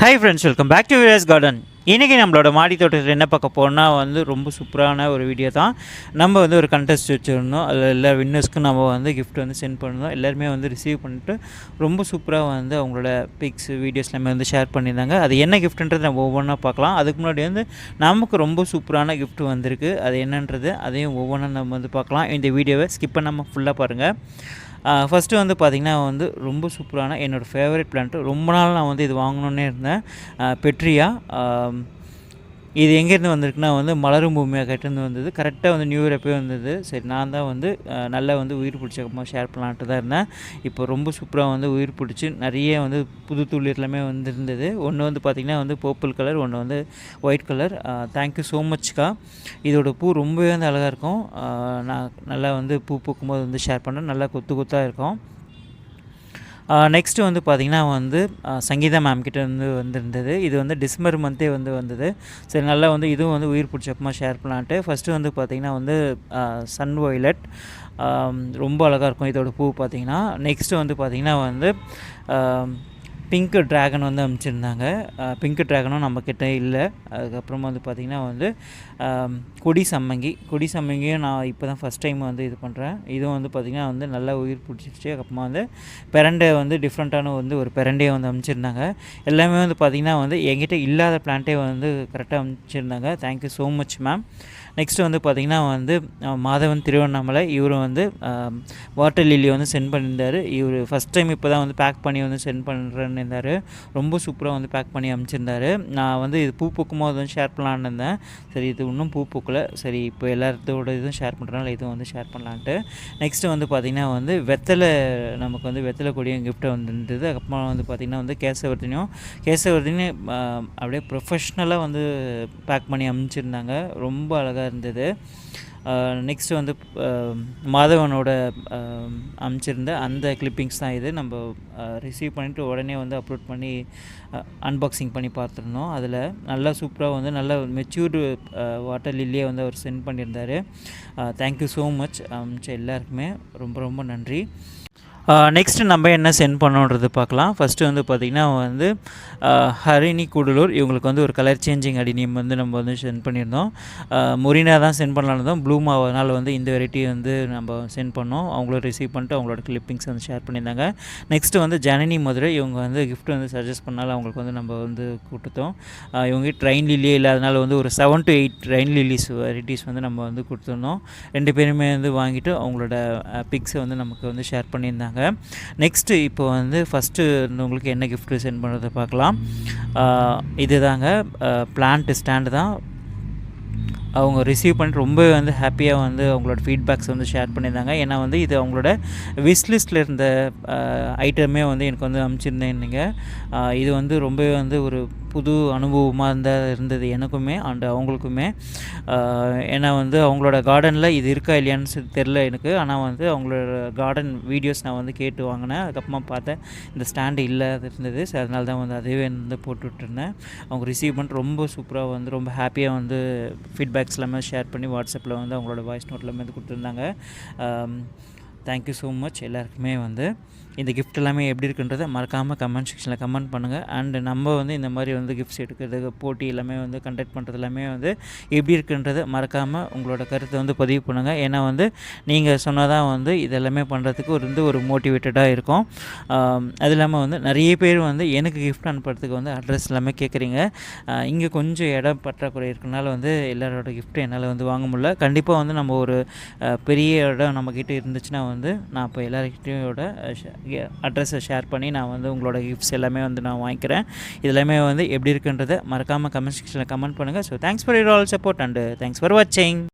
Hi friends, welcome back to விவேஸ் garden. இன்றைக்கி நம்மளோட மாடி தோட்டத்தில் என்ன பார்க்க போனால் ரொம்ப சூப்பரான ஒரு வீடியோ தான். நம்ம ஒரு கண்டெஸ்ட் வச்சுருந்தோம். அதில் எல்லா வின்னர்ஸ்க்கும் நம்ம கிஃப்ட் சென்ட் பண்ணியிருந்தோம். எல்லாருமே ரிசீவ் பண்ணிட்டு ரொம்ப சூப்பராக அவங்களோட பிக்ஸ் வீடியோஸ் எல்லாமே ஷேர் பண்ணியிருந்தாங்க. அது என்ன கிஃப்ட்டுன்றது நம்ம ஒவ்வொன்றா பார்க்கலாம். அதுக்கு முன்னாடி நமக்கு ரொம்ப சூப்பரான கிஃப்ட் வந்திருக்கு. அது என்னன்றது அதையும் ஒவ்வொன்றா நம்ம பார்க்கலாம். இந்த வீடியோவை ஸ்கிப் பண்ணாமல் ஃபுல்லாக பாருங்கள். ஃபஸ்ட்டு பார்த்திங்கன்னா ரொம்ப சூப்பரான என்னோடய ஃபேவரட் பிளான்ட்டு. ரொம்ப நாள் நான் இது வாங்கணுன்னே இருந்தேன். பெட்ரியா. இது எங்கேருந்து வந்திருக்குன்னா மலரும் பூமியாக கிட்டேருந்து வந்தது. கரெக்டாக நியூ இயர் எப்போயே வந்தது. சரி, நான் தான் நல்லா உயிர் பிடிச்சக்கமாக ஷேர் பண்ணலான்ட்டு தான் இருந்தேன். இப்போ ரொம்ப சூப்பராக உயிர் பிடிச்சி நிறைய புது துளிர் எல்லாமே இருந்தது. ஒன்று பார்த்திங்கன்னா பர்பிள் கலர், ஒன்று ஒயிட் கலர். தேங்க்யூ ஸோ மச்க்கா. இதோட பூ ரொம்பவே அழகாக இருக்கும். நான் நல்லா பூ பூக்கும்போது ஷேர் பண்ணேன். நல்லா கொத்து கொத்தாக இருக்கும். நெக்ஸ்ட்டு பார்த்திங்கன்னா சங்கீதா மேம் கிட்டே வந்திருந்தது. இது டிசம்பர் மந்த்தே வந்தது. சரி, நல்லா இதுவும் உயிர் பிடிச்சப்பமாக ஷேர் பண்ணலான்ட்டு. ஃபஸ்ட்டு பார்த்திங்கன்னா சன் வயலட் ரொம்ப அழகாக இருக்கும் இதோட பூ பார்த்திங்கன்னா. நெக்ஸ்ட்டு பார்த்திங்கன்னா பிங்க் ட்ராகன் அனுப்பிச்சிருந்தாங்க. பிங்க் ட்ராகனும் நம்மக்கிட்ட இல்லை. அதுக்கப்புறம் பார்த்திங்கன்னா கொடி சம்மங்கியும் நான் இப்போ தான் ஃபஸ்ட் டைம் இது பண்ணுறேன். இதுவும் பார்த்திங்கன்னா நல்லா உயிர் பிடிச்சிருச்சு. அப்புறமா பெரண்டை டிஃப்ரெண்ட்டான ஒரு பெரண்டையை அனுப்பிச்சிருந்தாங்க. எல்லாமே பார்த்திங்கன்னா என்கிட்ட இல்லாத பிளான்ட்டே கரெக்டாக அனுப்பிச்சிருந்தாங்க. Thank you so much ma'am. Next பார்த்திங்கன்னா மாதவன் திருவண்ணாமலை. இவரும் வாட்டர் லில்லி சென்ட் பண்ணியிருந்தார். இவர் ஃபஸ்ட் டைம் இப்போ தான் பேக் பண்ணி சென்ட் பண்ணுறேன்னு இருந்தார். ரொம்ப சூப்பராக பேக் பண்ணி அனுப்பிச்சிருந்தார். நான் இது பூ பூக்கும்போது ஷேர் பண்ணலான்னு இருந்தேன். சரி, இது இன்னும் பூ பூக்கலை. சரி, இப்போ எல்லாத்தோட இதுவும் ஷேர் பண்ணுறனால இதுவும் ஷேர் பண்ணலான்ட்டு. நெக்ஸ்ட்டு பார்த்திங்கன்னா வெத்தலை, நமக்கு வெத்தலை கொடியும் கிஃப்ட்டை இருந்தது. அதுக்கப்புறம் பார்த்திங்கன்னா கேசவர்த்தினியும் அப்படியே ப்ரொஃபஷ்னலாக பேக் பண்ணி அனுப்பிச்சிருந்தாங்க. ரொம்ப அழகாக இருந்தது. நெக்ஸ்ட்டு மாதவனோட அனுப்பிச்சிருந்த அந்த கிளிப்பிங்ஸ் தான் இது. நம்ம ரிசீவ் பண்ணிவிட்டு உடனே அப்லோட் பண்ணி அன்பாக்சிங் பண்ணி பார்த்துருந்தோம். அதில் நல்லா சூப்பராக நல்லா மெச்சூர்டு வாட்டர் லில்லியே அவர் சென்ட் பண்ணியிருந்தார். Thank you so much. எல்லாருக்குமே ரொம்ப ரொம்ப நன்றி. நெக்ஸ்ட்டு நம்ம என்ன சென்ட் பண்ணோன்றது பார்க்கலாம். ஃபஸ்ட்டு பார்த்திங்கன்னா ஹரிணி கூடலூர். இவங்களுக்கு ஒரு கலர் சேஞ்சிங் அடினியம் நம்ம சென்ட் பண்ணியிருந்தோம். மொரினா தான் சென்ட் பண்ணலான்னு இருந்தோம். ப்ளூ மாவனால் இந்த வெரைட்டி நம்ம சென்ட் பண்ணோம். அவங்கள ரிசீவ் பண்ணிட்டு அவங்களோட கிளிப்பிங்ஸ் ஷேர் பண்ணியிருந்தாங்க. நெக்ஸ்ட்டு ஜனனி மதுரை. இவங்க கிஃப்ட் சஜஸ்ட் பண்ணாலும் அவங்களுக்கு நம்ம கொடுத்தோம். இவங்க ட்ரெயின் லில்லியே இல்லை, அதனால் ஒரு 7 to 8 ட்ரெயின் லில்லிஸ் வெரைட்டிஸ் நம்ம கொடுத்துருந்தோம். ரெண்டு பேருமே வாங்கிட்டு அவங்களோட பிக்ஸை நமக்கு ஷேர் பண்ணியிருந்தாங்க. நெக்ஸ்ட்டு இப்போ ஃபஸ்ட்டு உங்களுக்கு என்ன கிஃப்ட் சென்ட் பண்ணுறதை பார்க்கலாம். இது தாங்க பிளான்ட் ஸ்டாண்டு தான். அவங்க ரிசீவ் பண்ணிட்டு ரொம்பவே ஹாப்பியாக அவங்களோட ஃபீட்பேக்ஸ் ஷேர் பண்ணியிருந்தாங்க. ஏன்னா இது அவங்களோட விஷ் லிஸ்ட்டில் இருந்த ஐட்டமே எனக்கு அனுப்பிச்சிருந்தேன். நீங்கள் இது ரொம்பவே ஒரு புது அனுபவமாக இருந்தது எனக்குமே அண்ட் அவங்களுக்குமே. ஏன்னா அவங்களோட கார்டனில் இது இருக்கா இல்லையான்னு தெரில எனக்கு. ஆனால் அவங்களோட கார்டன் வீடியோஸ் நான் கேட்டு வாங்கினேன். அதுக்கப்புறமா பார்த்தேன் இந்த ஸ்டாண்டு இல்லை இருந்தது. ஸோ அதனால தான் அதுவே போட்டுட்ருந்தேன். அவங்க ரிசீவ் பண்ணிட்டு ரொம்ப சூப்பராக ரொம்ப ஹாப்பியாக ஃபீட்பேக்ஸ் எல்லாமே ஷேர் பண்ணி வாட்ஸ்அப்பில் அவங்களோட வாய்ஸ் நோட் எல்லாமே கொடுத்துருந்தாங்க. தேங்க்யூ ஸோ மச் எல்லாருக்குமே. இந்த கிஃப்ட் எல்லாமே எப்படி இருக்குன்றதை மறக்காமல் கமெண்ட் செக்ஷனில் கமெண்ட் பண்ணுங்கள். அண்டு நம்ம இந்த மாதிரி கிஃப்ட்ஸ் எடுக்கிறதுக்கு போட்டி எல்லாமே கண்டக்ட் பண்ணுறது எல்லாமே எப்படி இருக்குன்றதை மறக்காமல் உங்களோட கருத்தை பதிவு பண்ணுங்கள். ஏன்னா நீங்கள் சொன்னால் தான் இதெல்லாமே பண்ணுறதுக்கு ஒரு மோட்டிவேட்டடாக இருக்கும். அது இல்லாமல் நிறைய பேர் எனக்கு கிஃப்ட் அனுப்புறதுக்கு அட்ரஸ் எல்லாமே கேட்குறீங்க. இங்கே கொஞ்சம் இடம் பற்றாக்குறை இருக்கனால எல்லாரோட கிஃப்ட்டு என்னால் வாங்க முடியல. கண்டிப்பாக நம்ம ஒரு பெரிய இடம் நம்மக்கிட்ட இருந்துச்சுன்னா நான் இப்போ எல்லாருக்கிட்டையோட அட்ரஸை ஷேர் பண்ணி நான் உங்களோட கிஃப்ட்ஸ் எல்லாமே நான் வாங்கிக்கிறேன். இதெல்லாமே எப்படி இருக்குன்றதை மறக்காமல் கமெண்ட் செக்ஷனில் கமெண்ட் பண்ணுங்கள். So thanks for your all support and thanks for வாட்சிங்.